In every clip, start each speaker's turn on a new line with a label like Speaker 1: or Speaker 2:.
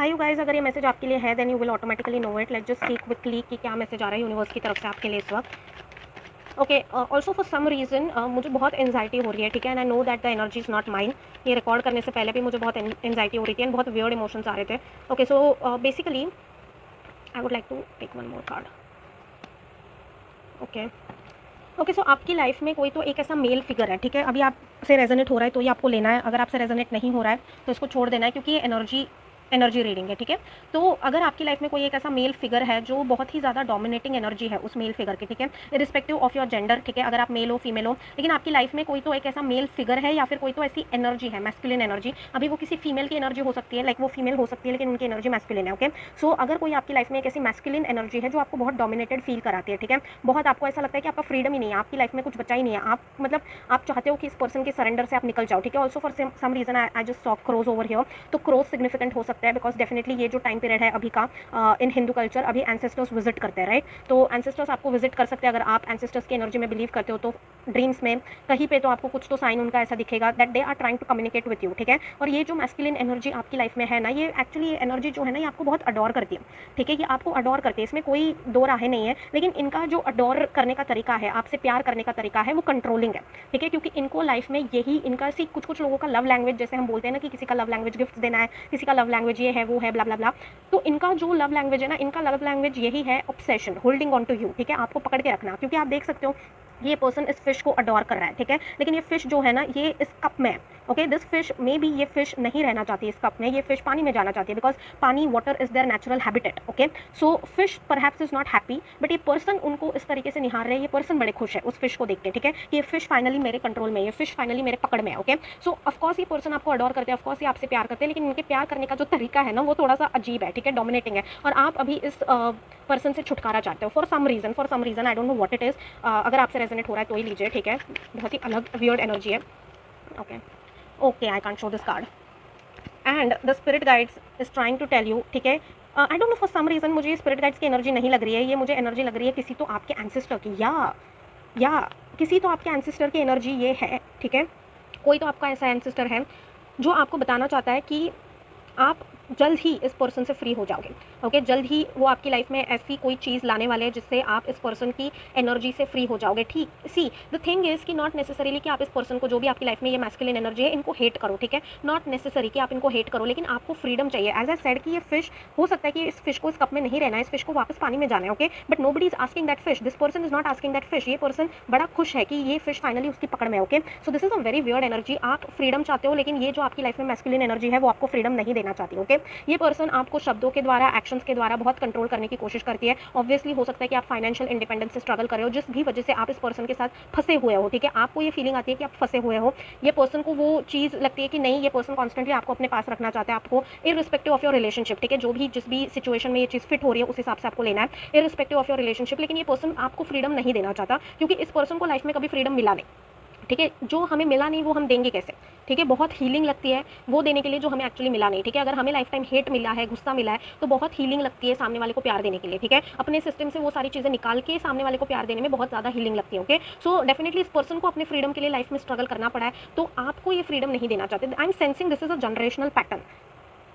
Speaker 1: Hi you guys, अगर ये message आपके लिए है then you will automatically know it. Let's just see quickly कि क्या मैसेज आ रहा है यूनिवर्स की तरफ से आपके लिए इस वक्त। Okay, also for some reason मुझे बहुत एंजाइटी हो रही है, ठीक है, and I know that the energy is not mine. ये रिकॉर्ड करने से पहले भी मुझे बहुत एंजाइटी हो रही थी एंड बहुत वियर्ड इमोशंस आ रहे थे। Okay, so basically I would like to take one more card. Okay okay, so आपकी लाइफ में कोई तो एक ऐसा मेल फिगर है, ठीक है। अभी आपसे रेजोनेट हो रहा है तो ये आपको लेना है, अगर आपसे रेजोनेट नहीं हो रहा है तो इसको छोड़ देना है, क्योंकि ये एनर्जी रीडिंग है, ठीक है। तो अगर आपकी लाइफ में कोई एक ऐसा मेल फिगर है जो बहुत ही ज़्यादा डोमिनेटिंग एनर्जी है उस मेल फिगर की, ठीक है, इरिस्पेक्टिव ऑफ योर जेंडर, ठीक है, अगर आप मेल हो फीमेल हो, लेकिन आपकी लाइफ में कोई तो एक ऐसा मेल फिगर है या फिर कोई तो ऐसी एनर्जी है, मैस्कुलिन एनर्जी। अभी वो किसी फीमेल की एनर्जी हो सकती है, लाइक वो फीमेल हो सकती है लेकिन उनकी एनर्जी मैस्कुलिन है। ओके, सो अगर कोई आपकी लाइफ में एक ऐसी मैस्कुलिन एनर्जी है जो आपको बहुत डोमिनेटेड फील कराती है, ठीक है, बहुत आपको ऐसा लगता है कि आपका फ्रीडम ही नहीं है, आपकी लाइफ में कुछ बचा ही नहीं है, आप मतलब आप चाहते हो कि इस पर्सन के सरेंडर से आप निकल जाओ, ठीक है। Also for some reason I just saw cross over here. तो क्रॉस सिग्निफिकेंट हो सकता है बिकॉज डेफिनेटली ये जो टाइम पीरियड है अभी का इन हिंदू कल्चर, अभी एंसेस्टर्स विजिट करते हैं, राइट। तो एंसेस्टर्स आपको विजिट कर सकते हैं अगर आप एंसेस्टर्स की एनर्जी में बिलीव करते हो तो ड्रीम्स में कहीं पे तो आपको कुछ तो साइन उनका ऐसा दिखेगा that they are trying to communicate with you, ठीक है। और ये जो मैस्कुलिन एनर्जी आपकी लाइफ में है ना, ये एक्चुअली ये एनर्जी जो है ना ये आपको बहुत अडोर करती है, ठीक है। ये आपको अडोर करती है, इसमें कोई दो राहें नहीं है, लेकिन इनका जो अडोर करने का तरीका है, आपसे प्यार करने का तरीका है, वो कंट्रोलिंग है, ठीक है। क्योंकि इनको लाइफ में यही इनका सी कुछ लोगों का लव लैंग्वेज, जैसे हम बोलते हैं ना कि किसी का लव लैंग्वेज गिफ्ट देना है, किसी का लव लैंग्वेज ये है वो है, ब्ला ब्ला ब्ला। तो इनका जो लव लैंग्वेज है ना, इनका लव लैंग्वेज यही है obsession, holding on to you, ठीक है, आपको पकड़ के रखना। क्योंकि आप देख सकते हो ये पर्सन इस फिश को अडोर कर रहा है, ठीक है, लेकिन ये फिश जो है ना ये इस कप में है। Okay, this fish may be ये फिश नहीं रहना चाहती इस कप में, ये फिश पानी में जाना चाहती है बिकॉज पानी water is there natural habitat. Okay, so fish perhaps is not happy, but ये पर्सन उनको इस तरीके से निहार रहे हैं, ये पर्सन बड़े खुश है उस फिश को देख के, ठीक है, कि ये फिश फाइनली मेरे कंट्रोल में, ये फिश फाइनली मेरे पकड़ में है। ओके, सो ऑफकोर्स ये पर्सन आपको अडोर करते हैं, ऑफकोर्स ये आपसे प्यार करते हैं, लेकिन इनके प्यार करने का जो तरीका है ना वो थोड़ा सा अजीब है, ठीक है, डोमिनेटिंग है। और आप अभी इस पर्सन से छुटकारा चाहते हो for some reason, I don't know what it is. अगर आपसे रेजोनेट हो रहा है तो ही लीजिए, ठीक है, बहुत ही अलग वियर्ड एनर्जी है। Okay okay, I can't show this card and the spirit guides is trying to tell you, ठीक है। I don't know for some reason मुझे स्पिरिट गाइड्स की एनर्जी नहीं लग रही है, ये मुझे एनर्जी लग रही है किसी तो आपके एंसेस्टर की, या किसी तो आपके एंसेस्टर की एनर्जी ये है, ठीक है। कोई तो आपका ऐसा एंसेस्टर है जो आपको बताना चाहता है कि आप जल्द ही इस पर्सन से फ्री हो जाओगे। ओके, जल्द ही वो आपकी लाइफ में ऐसी कोई चीज़ लाने वाले हैं जिससे आप इस पर्सन की एनर्जी से फ्री हो जाओगे, ठीक। सी द थिंग इज़ कि नॉट नेसेसरीली कि आप इस पर्सन को, जो भी आपकी लाइफ में ये मैस्कुलिन एनर्जी है, इनको हेट करो, ठीक है, नॉट नेसेसरी कि आप इनको हेट करो, लेकिन आपको फ्रीडम चाहिए। एज आई सेड कि ये फिश हो सकता है कि इस फिश को इस कप में नहीं रहना है, इस फिश को वापस पानी में जाना है। Okay, but nobody is asking that fish, this person is not asking that fish. ये पर्सन बड़ा खुश है कि ये फिश फाइनली उसकी पकड़ में है। Okay, so this is a very weird energy. आप फ्रीडम चाहते हो, लेकिन ये जो आपकी लाइफ में मैस्कुलिन एनर्जी है वो आपको फ्रीडम नहीं देना चाहती। ओके, ये पर्सन आपको शब्दों के द्वारा, एक्शंस के द्वारा बहुत कंट्रोल करने की कोशिश करती है। ऑब्वियसली हो सकता है कि आप फाइनेंशियल इंडिपेंडेंस से स्ट्रगल कर रहे हो, जिस भी वजह से आप इस पर्सन के साथ फंसे हुए हो, ठीक है, आपको ये फीलिंग आती है कि आप फंसे हुए हो। ये पर्सन को वो चीज़ लगती है कि नहीं, ये पर्सन कॉन्स्टेंटली आपको अपने पास रखना चाहता है, आपको इररिस्पेक्टिव ऑफ योर रिलेशनशिप, ठीक है, जो भी जिस भी सिचुएशन में ये चीज़ फिट हो रही है उस हिसाब से आपको लेना है, इररिस्पेक्टिव ऑफ योर रिलेशनशिप। लेकिन ये पर्सन आपको फ्रीडम नहीं देना चाहता, क्योंकि इस पर्सन को लाइफ में कभी फ्रीडम मिला नहीं, ठीक है। जो हमें मिला नहीं वो हम देंगे कैसे, ठीक है। बहुत हीलिंग लगती है वो देने के लिए जो हमें एक्चुअली मिला नहीं, ठीक है। अगर हमें लाइफ टाइम हेट मिला है, गुस्सा मिला है, तो बहुत हीलिंग लगती है सामने वाले को प्यार देने के लिए, ठीक है। अपने सिस्टम से वो सारी चीज़ें निकाल के सामने वाले को प्यार देने में बहुत ज़्यादा हीलिंग लगती है। ओके, सो डेफिनेटली इस पर्सन को अपने फ्रीडम के लिए लाइफ में स्ट्रगल करना पड़ा है, तो आपको ये फ्रीडम नहीं देना चाहते। आई am sensing this is a generational pattern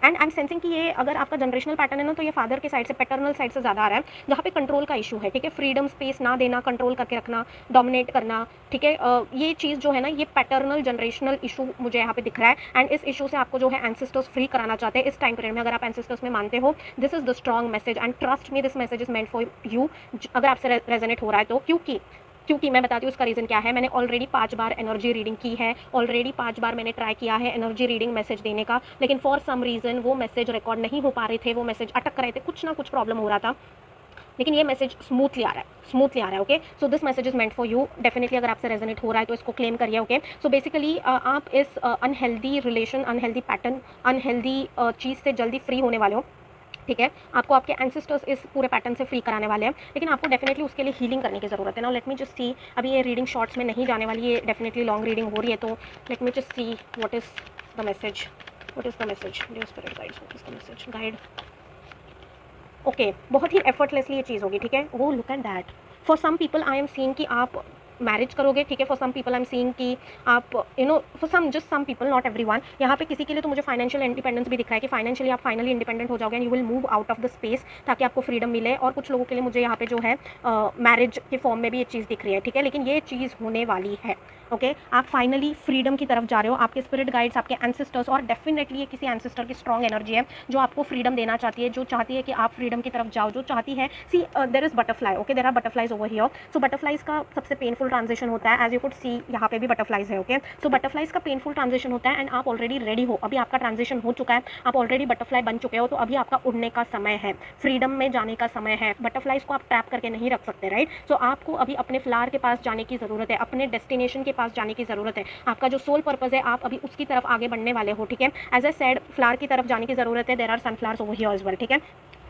Speaker 1: and I am sensing कि ये अगर आपका जनरेशनल पैटर्न है ना, तो ये फादर के साइड से, पैटर्नल साइड से ज़्यादा आ रहा है, जहाँ पे कंट्रोल का इशू है, ठीक है, फ्रीडम स्पेस ना देना, कंट्रोल करके रखना, डोमिनेट करना, ठीक है। ये चीज़ जो है ना, ये पैटर्नल जनरेशनल इशू मुझे यहाँ पे दिख रहा है, एंड इस इशू से आपको जो है एंसेस्टर्स फ्री कराना चाहते हैं इस टाइम पीरियड में। अगर आप एंसेस्टर्स में मानते हो, this is the strong message and trust me, this message is meant for you, अगर आपसे रेजोनेट हो रहा है तो। क्योंकि मैं बताती हूँ उसका रीज़न क्या है। मैंने ऑलरेडी 5 बार एनर्जी रीडिंग की है, ऑलरेडी 5 बार मैंने ट्राई किया है एनर्जी रीडिंग मैसेज देने का, लेकिन फॉर सम रीज़न वो मैसेज रिकॉर्ड नहीं हो पा रहे थे, वो मैसेज अटक रहे थे, कुछ ना कुछ प्रॉब्लम हो रहा था, लेकिन ये मैसेज स्मूथली आ रहा है। Okay, so this message is meant for you. Definitely अगर आपसे रेजोनेट हो रहा है तो इसको क्लेम करिए। ओके, सो बेसिकली आप इस unhealthy relation, unhealthy pattern, unhealthy चीज़ से जल्दी फ्री होने वाले हो, ठीक है। आपको आपके एंसेस्टर्स इस पूरे पैटर्न से फ्री कराने वाले हैं, लेकिन आपको डेफिनेटली उसके लिए हीलिंग करने की ज़रूरत है। नाउ लेट मी जस्ट सी, अभी ये रीडिंग शॉर्ट्स में नहीं जाने वाली, ये डेफिनेटली लॉन्ग रीडिंग हो रही है, तो let me just see what is the message, dear spirit guides, what is the message guide. Okay, बहुत ही एफर्टलेसली ये चीज़ होगी, ठीक है। वो look at that, for some people I am seeing कि आप मैरिज करोगे, ठीक है। For some people I am seeing कि आप for some just some people, not everyone. यहाँ पे किसी के लिए तो मुझे फाइनेंशियल इंडिपेंडेंस भी दिख रहा है कि फाइनेंशियली आप फाइनली इंडिपेंडेंट हो जाओगे and you will move out of the space, ताकि आपको फ्रीडम मिले। और कुछ लोगों के लिए मुझे यहाँ पे जो है मैरिज के फॉर्म में भी ये चीज़ दिख रही है, ठीक है। लेकिन ये चीज़ होने वाली है, ओके। आप फाइनली फ्रीडम की तरफ जा रहे हो। आपके स्पिरिट गाइड्स, आपके एंसेस्टर्स, और डेफिनेटली ये किसी एंसेस्टर की स्ट्रॉन्ग एनर्जी है जो आपको फ्रीडम देना चाहती है, जो चाहती है कि आप फ्रीडम की तरफ जाओ, जो चाहती है, see there is butterfly, okay, there are butterflies over here. So butterflies का सबसे पेनफुल ट्रांजिशन होता है, एज यू कुड सी यहाँ पे भी बटरफ्लाइज है, ओके। सो बटरफ्लाइज का पेनफुल ट्रांजिशन होता है एंड आप ऑलरेडी रेडी हो, अभी आपका ट्रांजिशन हो चुका है, आप ऑलरेडी बटरफ्लाई बन चुके हो। तो अभी आपका उड़ने का समय है, फ्रीडम में जाने का समय है। बटरफ्लाइज को आप ट्रैप करके नहीं रख सकते, राइट। सो आपको अभी अपने फ्लावर के पास जाने की ज़रूरत है, अपने डेस्टिनेशन के पास जाने की ज़रूरत है। आपका जो सोल पर्पस है, आप अभी उसकी तरफ आगे बढ़ने वाले हो, ठीक है। एज ए सेड, फ्लावर की तरफ जाने की ज़रूरत है। There are sunflowers over here as well, ठीक है।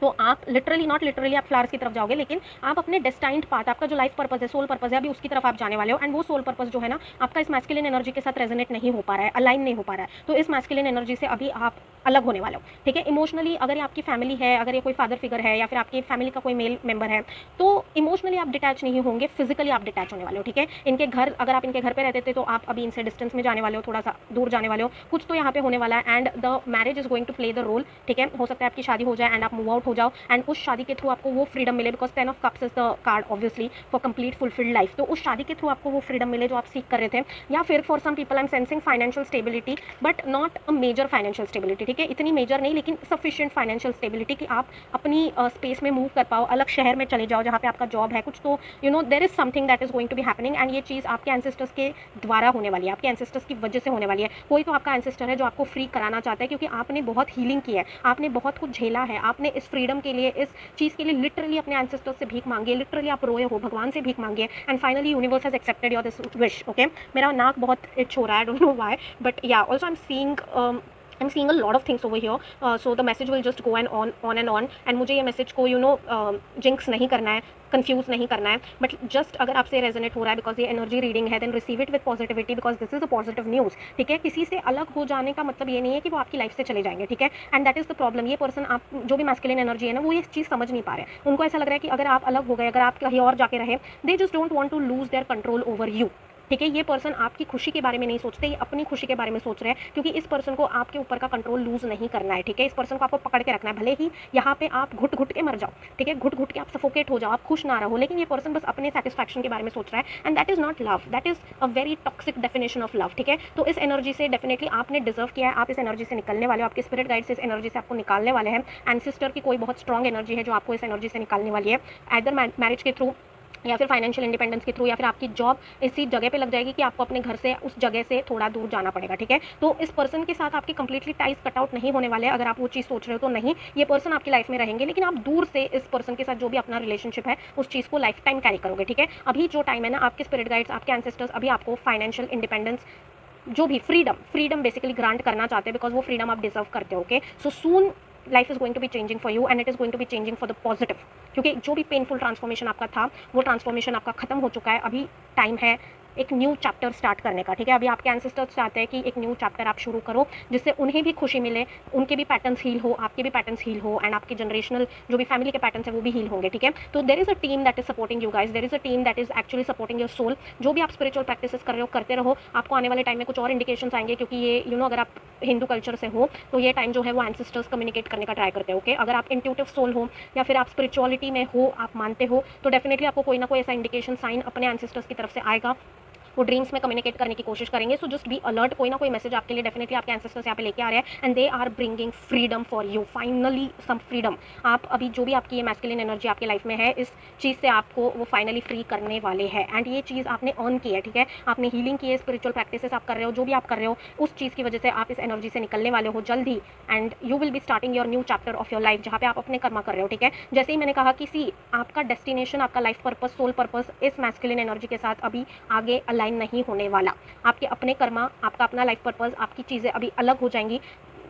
Speaker 1: तो आप लिटरली, नॉट लिटरली आप फ्लावर्स की तरफ जाओगे, लेकिन आप अपने डेस्टाइंड पाथ, आपका जो लाइफ पर्पस है, सोल पर्पस है, अभी उसकी तरफ आप जाने वाले हो। एंड वो सोल पर्पस जो है ना, आपका इस मैस्कुलिन एनर्जी के साथ रेजोनेट नहीं हो पा रहा है, अलाइन नहीं हो पा रहा है। तो इस मैस्कुलिन एनर्जी से अभी आप अलग होने वाले हो, ठीक है। इमोशनली अगर ये आपकी फैमिली है, अगर ये कोई फादर फिगर है या फिर आपकी फैमिली का कोई मेल मेंबर है, तो इमोशनली आप डिटैच नहीं होंगे, फिजिकली आप डिटैच होने वाले हो, ठीक है। इनके घर, अगर आप इनके घर पे रहते थे तो आप अभी इनसे डिस्टेंस में जाने वाले हो, थोड़ा सा दूर जाने वाले हो। कुछ तो यहाँ पे होने वाला है and the marriage is going to play the role, ठीक है। हो सकता है आपकी शादी हो जाए एंड आप मूव आउट हो जाओ एंड उस शादी के थ्रू आपको वो फ्रीडम मिले, because 10 of cups is the card obviously for complete fulfilled life. तो उस शादी के थ्रू आपको वो फ्रीडम मिले जो आप सीख कर रहे थे। या फिर for some people I am sensing financial stability, but not a major financial stability, ठीक है। इतनी मेजर नहीं, लेकिन सफिशिएंट फाइनेंशियल स्टेबिलिटी कि आप अपनी स्पेस में मूव कर पाओ, अलग शहर में चले जाओ जहाँ पे आपका जॉब है। कुछ तो there is something that is going to be happening and ये चीज़ आपके एंसेस्टर्स के द्वारा होने वाली है, आपके एंसेस्टर्स की वजह से होने वाली है। कोई तो आपका एंसेस्टर है जो आपको फ्री कराना चाहता है, क्योंकि आपने बहुत हीलिंग की है, आपने बहुत कुछ झेला है, आपने इस फ्रीडम के लिए, इस चीज़ के लिए लिटरली अपने एंसेस्टर्स से भीख मांगी है, लिटरली आप रोए हो, भगवान से भीख मांगी है and finally universe has accepted your this wish, okay. मेरा नाक बहुत इच हो रहा है, I don't know why, but या also I'm seeing a lot of things over here, so the message will just go and on and on, and मुझे ये message को जिंक्स नहीं करना है, कंफ्यूज नहीं करना है, बट जस्ट अगर आपसे रेजोनेट हो रहा है बिकॉज ये एनर्जी रीडिंग है, then receive it with positivity, because this is a positive news, ठीक है। किसी से अलग हो जाने का मतलब ये नहीं है कि वो आपकी लाइफ से चले जाएंगे, ठीक है। And that is the problem. ये पर्सन, आप जो भी मैस्कुलिन एनर्जी है ना, वो ये चीज़ समझ नहीं पा रहे हैं। उनको ऐसा लग रहा है कि अगर आप अलग हो गए, अगर आप कहीं और जाके रहे, they just don't want to lose their control over you, ठीक है। ये पर्सन आपकी खुशी के बारे में नहीं सोचते, ये अपनी खुशी के बारे में सोच रहे हैं, क्योंकि इस पर्सन को आपके ऊपर का कंट्रोल लूज नहीं करना है, ठीक है। इस पर्सन को आपको पकड़ के रखना है, भले ही यहाँ पे आप घुट घुट के मर जाओ, ठीक है, घुट घुट के आप सफोकेट हो जाओ, आप खुश ना रहो, लेकिन ये पर्सन बस अपने सेटिस्फैक्शन के बारे में सोच रहा है and that is not love, that is a very toxic definition of love, ठीक है। तो इस एनर्जी से डेफिनेटली आपने डिजर्व किया है, आप इस एनर्जी से निकलने वाले हो, आपके स्पिरिट गाइड से इस एनर्जी से आपको निकालने वाले हैं। एंसेस्टर की कोई बहुत स्ट्रॉन्ग एनर्जी है जो आपको इस एनर्जी से निकालने वाली है, आइदर मैरिज के थ्रू या फिर फाइनेंशियल इंडिपेंडेंस के थ्रू, या फिर आपकी जॉब इसी जगह पे लग जाएगी कि आपको अपने घर से उस जगह से थोड़ा दूर जाना पड़ेगा, ठीक है। तो इस पर्सन के साथ आपकी कंप्लीटली टाइज कट आउट नहीं होने वाले हैं, अगर आप वो चीज़ सोच रहे हो तो नहीं, ये पर्सन आपकी लाइफ में रहेंगे, लेकिन आप दूर से इस पर्सन के साथ जो भी अपना रिलेशनशिप है उस चीज़ को लाइफ टाइम कैरी करोगे, ठीक है। अभी जो टाइम है ना, आपके स्पिरिट गाइड्स, आपके एंसेस्टर्स अभी आपको फाइनेंशियल इंडिपेंडेंस, जो भी फ्रीडम बेसिकली ग्रांट करना चाहते हैं, बिकॉज वो फ्रीडम आप डिजर्व करते हो, okay. So soon life is going to be changing for you and it is going to be changing for the positive, क्योंकि जो भी पेनफुल ट्रांसफॉर्मेशन आपका था, वो ट्रांसफॉर्मेशन आपका खत्म हो चुका है। अभी टाइम है एक न्यू चैप्टर स्टार्ट करने का, ठीक है। अभी आपके एंसेस्टर्स चाहते हैं कि एक न्यू चैप्टर आप शुरू करो, जिससे उन्हें भी खुशी मिले, उनके भी पैटर्न्स हील हो, आपके भी पैटर्न्स हील हो एंड आपके जनरेशनल जो भी फैमिली के पैटर्न्स है वो भी हील होंगे, ठीक है। तो there is a team that is supporting you guys, there is a team that is actually supporting your soul. जो भी आप स्पिरिचुअल प्रैक्टिसेस कर रहे हो, करते रहो, आपको आने वाले टाइम में कुछ और इंडिकेशंस आएंगे, क्योंकि ये अगर आप हिंदू कल्चर से हो तो ये टाइम जो है वो एंसेस्टर्स कम्युनिकेट करने का ट्राई करते हो, ओके। अगर आप इंट्यूटिव सोल हो या फिर आप स्पिरिचुअलिटी में हो, आप मानते हो, तो डेफिनेटली आपको कोई ना कोई ऐसा इंडिकेशन साइन अपने एंसेस्टर्स की तरफ से आएगा, वो ड्रीम्स में कम्युनिकेट करने की कोशिश करेंगे। सो जस्ट बी अलर्ट, कोई ना कोई मैसेज आपके लिए डेफिनेटली आपके एंसेस्टर्स यहाँ पे लेके आ रहे हैं and they are bringing freedom for you, finally some freedom. आप अभी जो भी आपकी ये मैस्कुलिन एनर्जी आपके लाइफ में है, इस चीज़ से आपको वो फाइनली फ्री करने वाले हैं एंड ये चीज़ आपने अर्न की है, ठीक है। आपने हीलिंग की है, स्पिरिचुअल प्रैक्टिसेस आप कर रहे हो, जो भी आप कर रहे हो उस चीज़ की वजह से आप इस एनर्जी से निकलने वाले हो जल्द ही and you will be starting your new chapter of your life, जहाँ पे आप अपने कर्मा कर रहे हो, ठीक है। जैसे ही मैंने कहा कि सी आपका डेस्टिनेशन, आपका लाइफ पर्पस, सोल पर्पस इस मैस्कुलिन एनर्जी के साथ अभी आगे अलाइन नहीं होने वाला। आपके अपने कर्मा, आपका अपना लाइफ पर्पस, आपकी चीज़ें अभी अलग हो जाएंगी।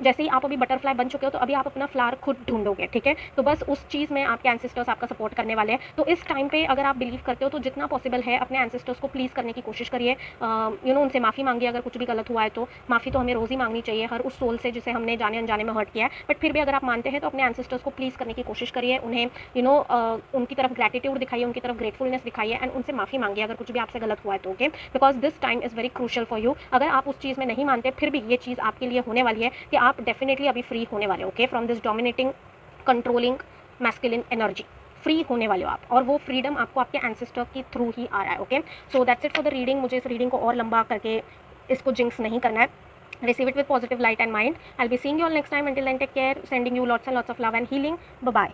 Speaker 1: जैसे ही आप अभी बटरफ्लाई बन चुके हो तो अभी आप अपना फ्लावर खुद ढूंढोगे, ठीक है। तो बस उस चीज़ में आपके एंसेस्टर्स आपका सपोर्ट करने वाले हैं। तो इस टाइम पे अगर आप बिलीव करते हो तो जितना पॉसिबल है अपने एंसेस्टर्स को प्लीज़ करने की कोशिश करिए। उनसे माफ़ी मांगिए अगर कुछ भी गलत हुआ है तो। माफ़ी तो हमें रोज़ ही मांगनी चाहिए हर उस सोल से जिसे हमने जाने अनजाने में हर्ट किया है। बट फिर भी अगर आप मानते हैं तो अपने एंसेस्टर्स को प्लीज़ करने की कोशिश करिए, उन्हें उनकी तरफ ग्रैटिट्यूड दिखाइए, उनकी तरफ ग्रेटफुलनेस दिखाइए एंड उनसे माफ़ी मांगिए अगर कुछ भी आपसे गलत हुआ है तो, okay. Because this time is very crucial for you. अगर आप उस चीज़ में नहीं मानते फिर भी ये चीज़ आपके लिए होने वाली है कि आप डेफिनेटली अभी फ्री होने वाले हो, okay, from this dominating controlling masculine energy. Free होने वाले हो आप, और वो फ्रीडम आपको आपके एंसेस्टर के थ्रू ही आ रहा है, okay. So that's it for the reading. मुझे इस रीडिंग को और लंबा करके इसको जिंक्स नहीं करना है। Receive it with positive light and mind. I'll be seeing you all next time. Until then, take care. Sending you lots and lots of love and healing. Bye bye.